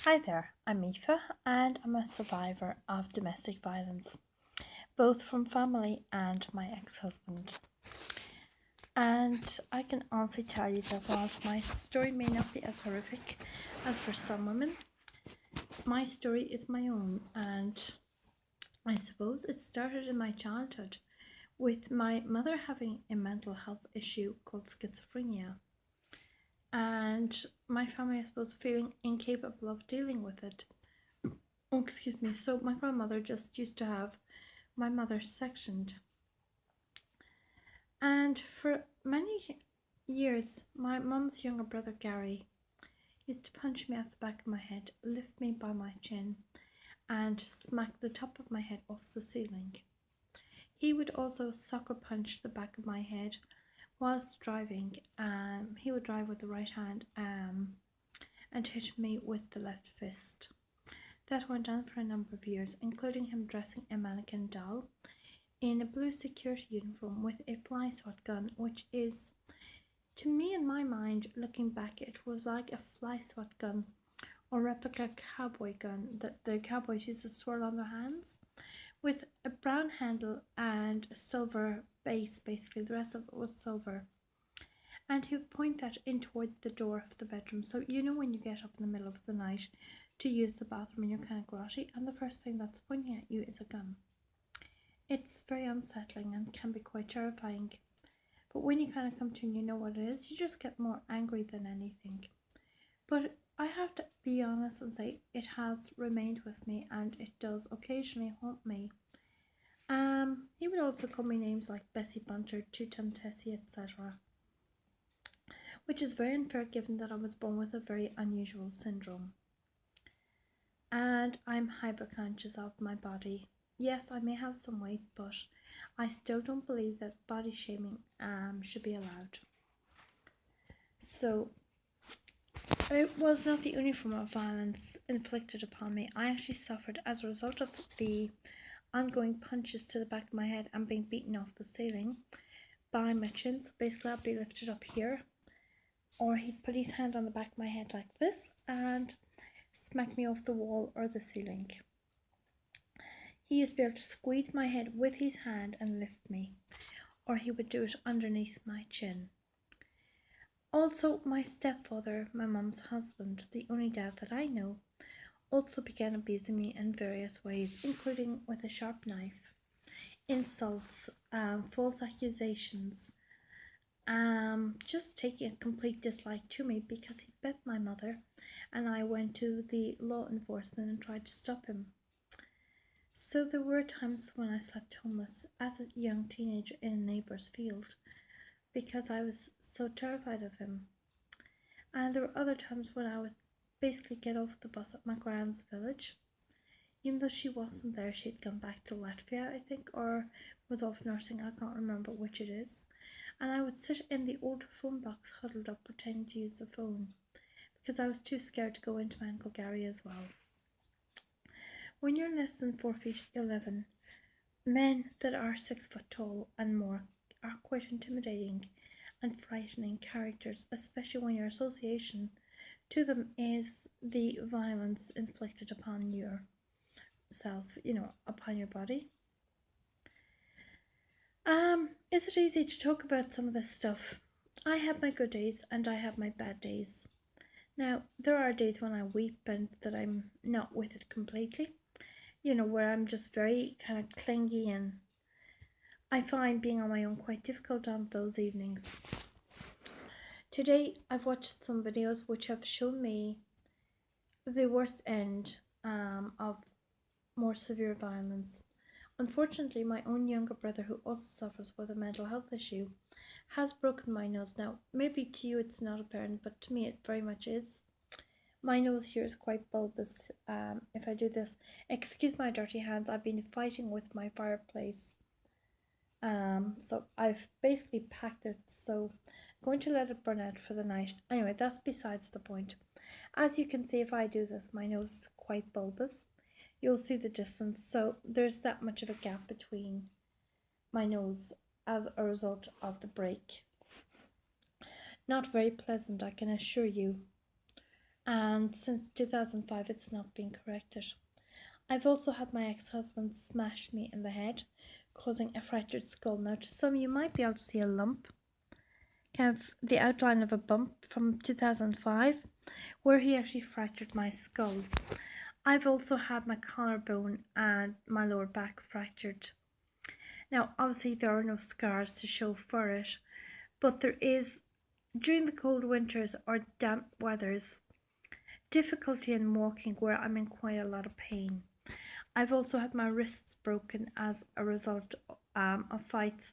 Hi there, I'm Aoife and I'm a survivor of domestic violence, both from family and my ex-husband. And I can honestly tell you that whilst my story may not be as horrific as for some women, my story is my own, and I suppose it started in my childhood with my mother having a mental health issue called schizophrenia, and my family, I suppose, feeling incapable of dealing with it. Oh, excuse me. So my grandmother just used to have my mother sectioned. And for many years, my mum's younger brother Gary used to punch me at the back of my head, lift me by my chin, and smack the top of my head off the ceiling. He would also sucker punch the back of my head whilst driving. He would drive with the right hand and hit me with the left fist. That went on for a number of years, including him dressing a mannequin doll in a blue security uniform with a fly swat gun, which is, to me in my mind, looking back, it was like a fly swat gun or replica cowboy gun that the cowboys used to swirl on their hands, with a brown handle and a silver base. Basically, the rest of it was silver. And he would point that in toward the door of the bedroom. So you know when you get up in the middle of the night to use the bathroom and you're kind of grotty, and the first thing that's pointing at you is a gun. It's very unsettling and can be quite terrifying. But when you kind of come to and you know what it is, you just get more angry than anything. But I have to be honest and say it has remained with me, and it does occasionally haunt me. He would also call me names like Bessie Bunter, Tutum Tessie, etc., which is very unfair given that I was born with a very unusual syndrome. And I'm hyper-conscious of my body. Yes, I may have some weight, but I still don't believe that body shaming should be allowed. So, it was not the only form of violence inflicted upon me. I actually suffered as a result of the ongoing punches to the back of my head and being beaten off the ceiling by my chin. So basically I'd be lifted up here, or he'd put his hand on the back of my head like this and smack me off the wall or the ceiling. He used to be able to squeeze my head with his hand and lift me, or he would do it underneath my chin. Also, my stepfather, my mum's husband, the only dad that I know, also began abusing me in various ways, including with a sharp knife, insults, false accusations, just taking a complete dislike to me because he bet my mother, and I went to the law enforcement and tried to stop him. So there were times when I slept homeless as a young teenager in a neighbour's field because I was so terrified of him. And there were other times when I would basically get off the bus at my grand's village. Even though she wasn't there, she'd gone back to Latvia, I think, or was off nursing, I can't remember which it is. And I would sit in the old phone box huddled up pretending to use the phone because I was too scared to go into my Uncle Gary as well. When you're less than 4 feet 11, men that are 6 foot tall and more are quite intimidating and frightening characters, especially when your association to them is the violence inflicted upon yourself, upon your body. Is it easy to talk about some of this stuff? I have my good days and I have my bad days. Now, there are days when I weep and that I'm not with it completely, where I'm just very kind of clingy, and I find being on my own quite difficult on those evenings. Today, I've watched some videos which have shown me the worst end of more severe violence. Unfortunately, my own younger brother, who also suffers with a mental health issue, has broken my nose. Now, maybe to you it's not apparent, but to me it very much is. My nose here is quite bulbous. If I do this, excuse my dirty hands, I've been fighting with my fireplace. So I've basically packed it, so I'm going to let it burn out for the night. Anyway, that's besides the point. As you can see, if I do this, my nose is quite bulbous. You'll see the distance, so there's that much of a gap between my nose as a result of the break. Not very pleasant, I can assure you. and since 2005 it's not been corrected. I've also had my ex-husband smash me in the head, causing a fractured skull. Now to some you might be able to see a lump, kind of the outline of a bump from 2005, where he actually fractured my skull. I've also had my collarbone and my lower back fractured. Now obviously there are no scars to show for it, but there is, during the cold winters or damp weathers, difficulty in walking where I'm in quite a lot of pain. I've also had my wrists broken as a result of fights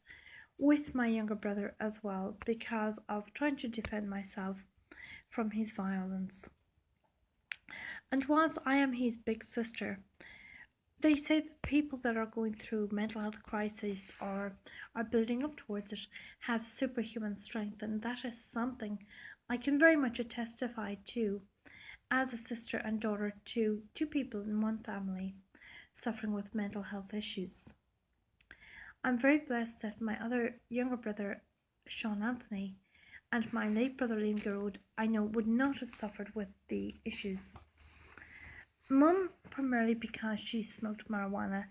with my younger brother as well, because of trying to defend myself from his violence. And whilst I am his big sister, they say that people that are going through mental health crises or are building up towards it have superhuman strength, and that is something I can very much testify to as a sister and daughter to two people in one family suffering with mental health issues. I'm very blessed that my other younger brother, Sean Anthony, and my late brother, Liam Garrod, I know would not have suffered with the issues. Mum, primarily because she smoked marijuana,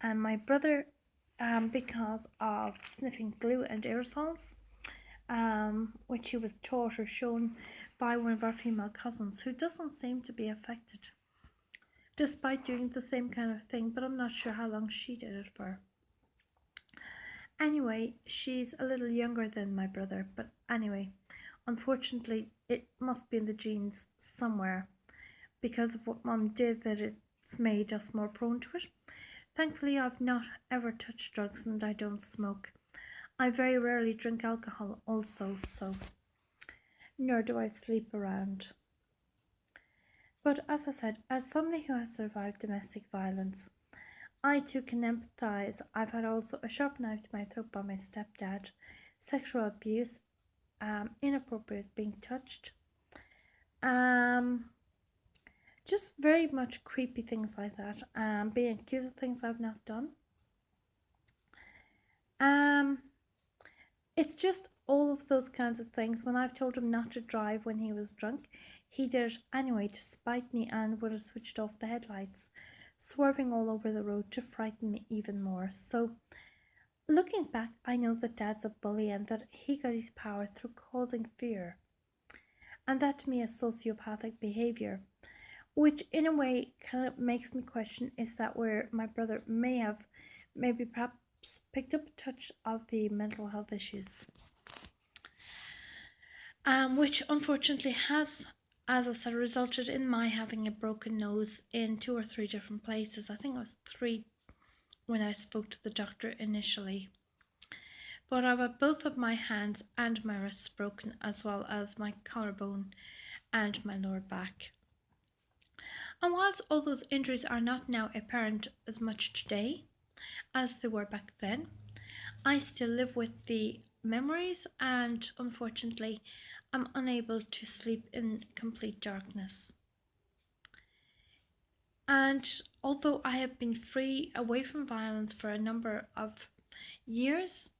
and my brother, because of sniffing glue and aerosols, which he was taught or shown by one of our female cousins who doesn't seem to be affected, despite doing the same kind of thing, but I'm not sure how long she did it for. Anyway, she's a little younger than my brother, but anyway, unfortunately, it must be in the genes somewhere because of what Mum did that it's made us more prone to it. Thankfully, I've not ever touched drugs and I don't smoke. I very rarely drink alcohol also, so nor do I sleep around. But as I said, as somebody who has survived domestic violence, I too can empathise. I've had also a sharp knife to my throat by my stepdad, sexual abuse, inappropriate being touched, just very much creepy things like that, being accused of things I've not done. It's just all of those kinds of things. When I've told him not to drive when he was drunk, he did it anyway to spite me and would have switched off the headlights, swerving all over the road to frighten me even more. So, looking back, I know that Dad's a bully and that he got his power through causing fear. And that to me is sociopathic behaviour, which in a way kind of makes me question, is that where my brother may have maybe perhaps picked up a touch of the mental health issues, which unfortunately has, as I said, resulted in my having a broken nose in 2 or 3 different places. I think it was 3 when I spoke to the doctor initially. But I've had both of my hands and my wrists broken, as well as my collarbone and my lower back. And whilst all those injuries are not now apparent as much today as they were back then, I still live with the memories, and unfortunately I'm unable to sleep in complete darkness. And although I have been free away from violence for a number of years,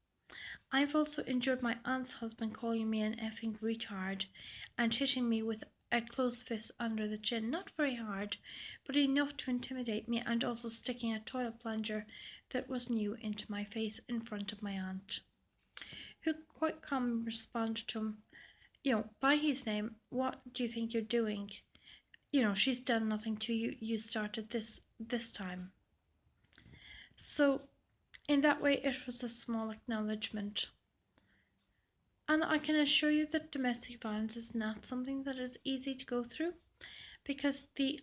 I've also endured my aunt's husband calling me an effing retard and hitting me with a closed fist under the chin. Not very hard, but enough to intimidate me, and also sticking a toilet plunger that was new into my face in front of my aunt, who quite calmly responded to him, by his name. What do you think you're doing? She's done nothing to you. You started this time. So in that way, it was a small acknowledgement. And I can assure you that domestic violence is not something that is easy to go through, because the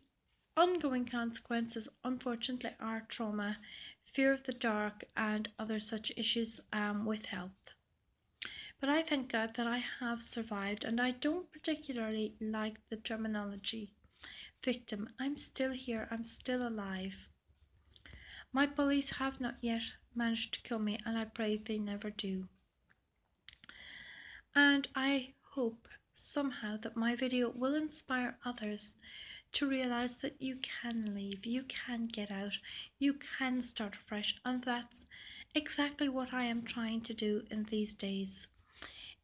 ongoing consequences, unfortunately, are trauma, fear of the dark, and other such issues with health. But I thank God that I have survived, and I don't particularly like the terminology victim. I'm still here, I'm still alive. My bullies have not yet managed to kill me, and I pray they never do. And I hope somehow that my video will inspire others to realize that you can leave, you can get out, you can start fresh, and that's exactly what I am trying to do in these days.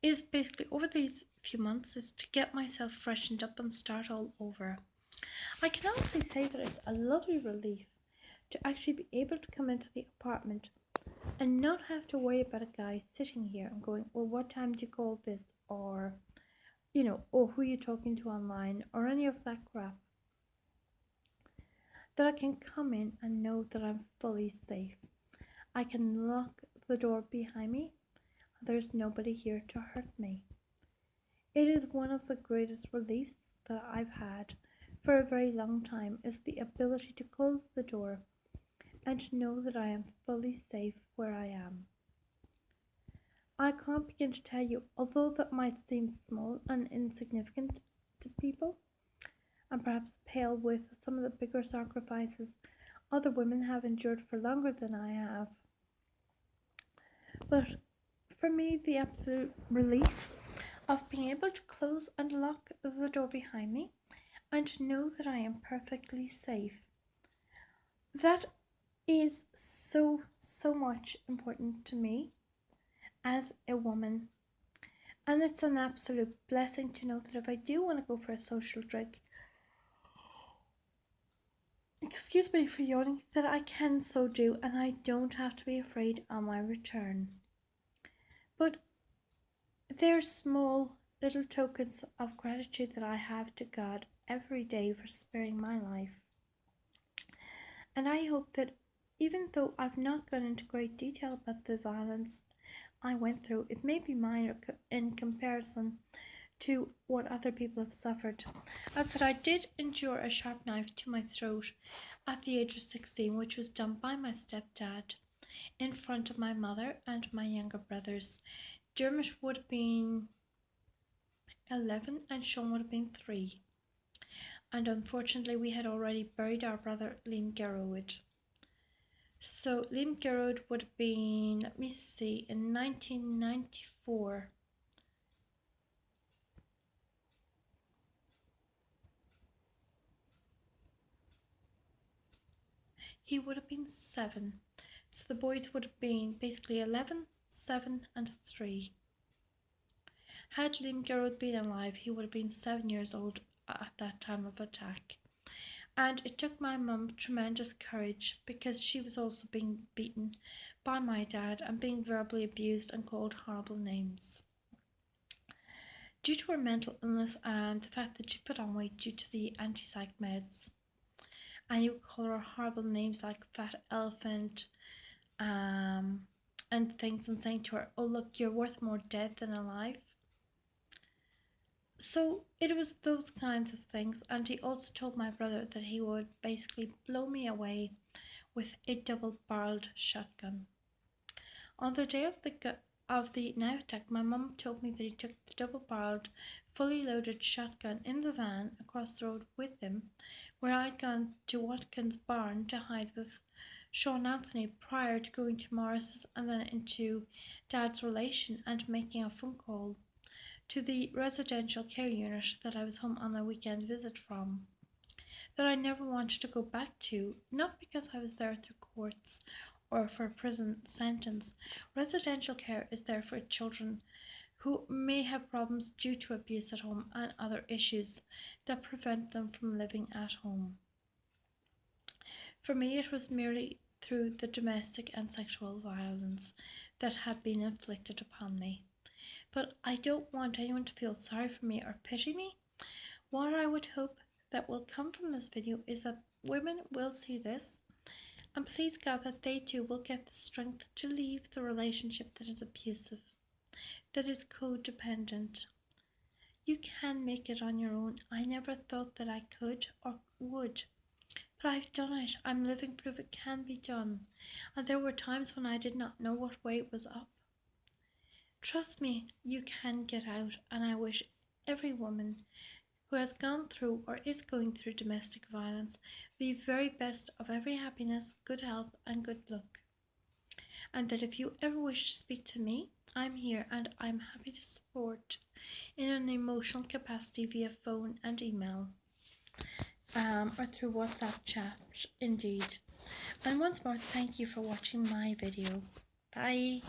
Is basically over these few months is to get myself freshened up and start all over. I can honestly say that it's a lovely relief to actually be able to come into the apartment and not have to worry about a guy sitting here and going, well, what time do you call this? Or, oh, who are you talking to online? Or any of that crap. That I can come in and know that I'm fully safe. I can lock the door behind me. There's nobody here to hurt me. It is one of the greatest reliefs that I've had for a very long time, is the ability to close the door and to know that I am fully safe where I am. I can't begin to tell you, although that might seem small and insignificant to people, and perhaps pale with some of the bigger sacrifices other women have endured for longer than I have. But for me, the absolute relief of being able to close and lock the door behind me and to know that I am perfectly safe, that is so much important to me as a woman. And it's an absolute blessing to know that if I do want to go for a social drink, excuse me for yawning, that I can so do, and I don't have to be afraid on my return. But they're small little tokens of gratitude that I have to God every day for sparing my life. And I hope that even though I've not gone into great detail about the violence I went through, it may be minor in comparison to what other people have suffered. As said, I did endure a sharp knife to my throat at the age of 16, which was done by my stepdad in front of my mother and my younger brothers. Dermot would have been 11 and Sean would have been 3. And unfortunately, we had already buried our brother Liam Garrod. So Liam Garrod would have been, let me see, in 1994. He would have been 7. So the boys would have been basically 11, 7 and 3. Had Liam Garrod been alive, he would have been 7 years old at that time of attack. And it took my mum tremendous courage, because she was also being beaten by my dad and being verbally abused and called horrible names. Due to her mental illness and the fact that she put on weight due to the anti-psych meds, and you would call her horrible names like fat elephant and things, and saying to her, oh look, you're worth more dead than alive. So it was those kinds of things. And he also told my brother that he would basically blow me away with a double-barreled shotgun. On the day of the knife attack, my mum told me that he took the double-barreled, fully loaded shotgun in the van across the road with him, where I'd gone to Watkins barn to hide with Sean Anthony prior to going to Morris's and then into Dad's relation and making a phone call to the residential care unit that I was home on a weekend visit from, that I never wanted to go back to, not because I was there through courts or for a prison sentence. Residential care is there for children who may have problems due to abuse at home and other issues that prevent them from living at home. For me, it was merely through the domestic and sexual violence that had been inflicted upon me. But I don't want anyone to feel sorry for me or pity me. What I would hope that will come from this video is that women will see this, and please God that they too will get the strength to leave the relationship that is abusive, that is codependent. You can make it on your own. I never thought that I could or would, but I've done it. I'm living proof it can be done. And there were times when I did not know what way it was up. Trust me, you can get out, and I wish every woman who has gone through or is going through domestic violence the very best of every happiness, good health and good luck. And that if you ever wish to speak to me, I'm here and I'm happy to support in an emotional capacity via phone and email, or through WhatsApp chat indeed. And once more, thank you for watching my video. Bye.